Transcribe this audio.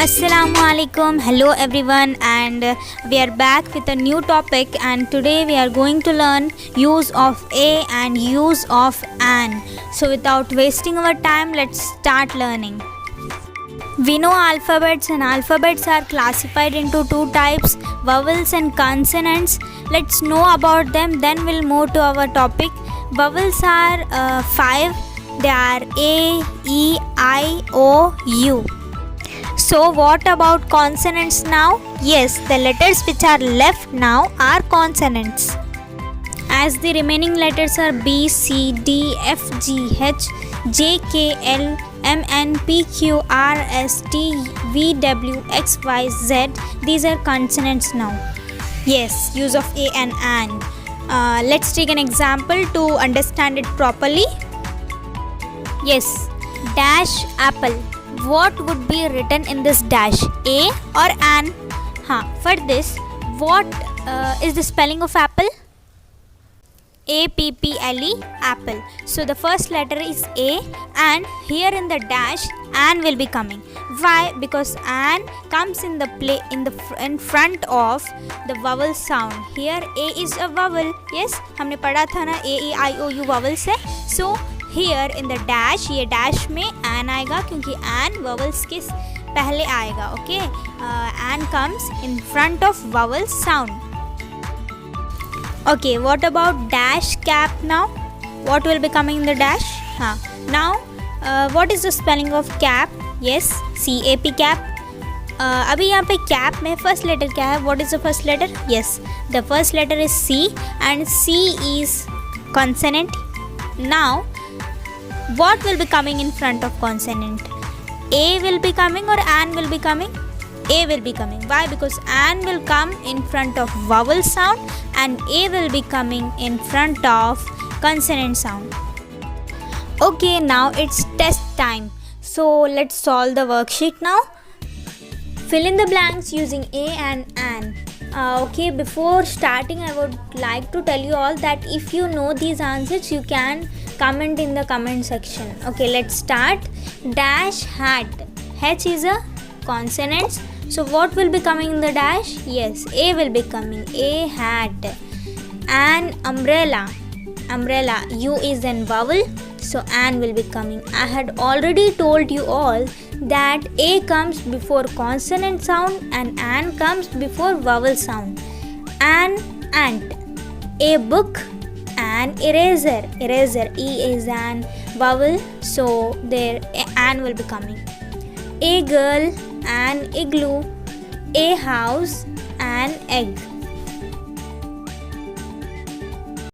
Assalamualaikum. Hello everyone, and we are back with a new topic, and today we are going to learn use of a and use of an. So without wasting our time, let's start learning. We know alphabets, and alphabets are classified into two types, vowels and consonants. Let's know about them, then we'll move to our topic. Vowels are 5. They are A, E, I, O, U. So what about consonants now? Yes, the letters which are left now are consonants, as the remaining letters are B, C, D, F, G, H, J, K, L, M, N, P, Q, R, S, T, V, W, X, Y, Z. These are consonants now. Yes, use of a and an. Let's take an example to understand it properly. Yes, dash apple. What would be written in this dash? A or an? For this, what is the spelling of apple? A-P-P-L-E, apple. So the first letter is A, and here in the dash an will be coming. Why? Because an comes in front of the vowel sound. Here A is a vowel. Yes, हमने पढ़ा था ना A-E-I-O-U vowels है. So here in the dash, ये dash में an आएगा क्योंकि an vowels के पहले आएगा. Okay, an comes in front of vowel sound. Okay, what about dash cap now? What will be coming in the dash? Now, what is the spelling of cap? Yes, C-A-P, cap. अभी यहाँ पे cap में first letter क्या है? What is the first letter? Yes, the first letter is C, and C is consonant. Now, what will be coming in front of consonant? A will be coming or an will be coming? A will be coming. Why? Because an will come in front of vowel sound and A will be coming in front of consonant sound. Okay, now it's test time. So let's solve the worksheet now. Fill in the blanks using a and an. Okay, before starting, I would like to tell you all that if you know these answers, you can comment in the comment section. Okay, let's start. Dash hat. H is a consonant. So what will be coming in the dash? Yes, A will be coming. A hat. An umbrella. Umbrella. U is an vowel. So an will be coming. I had already told you all that A comes before consonant sound and an comes before vowel sound. An ant. A book. An eraser. Eraser. E is an vowel. So there an will be coming. A girl. An igloo. A house. An egg.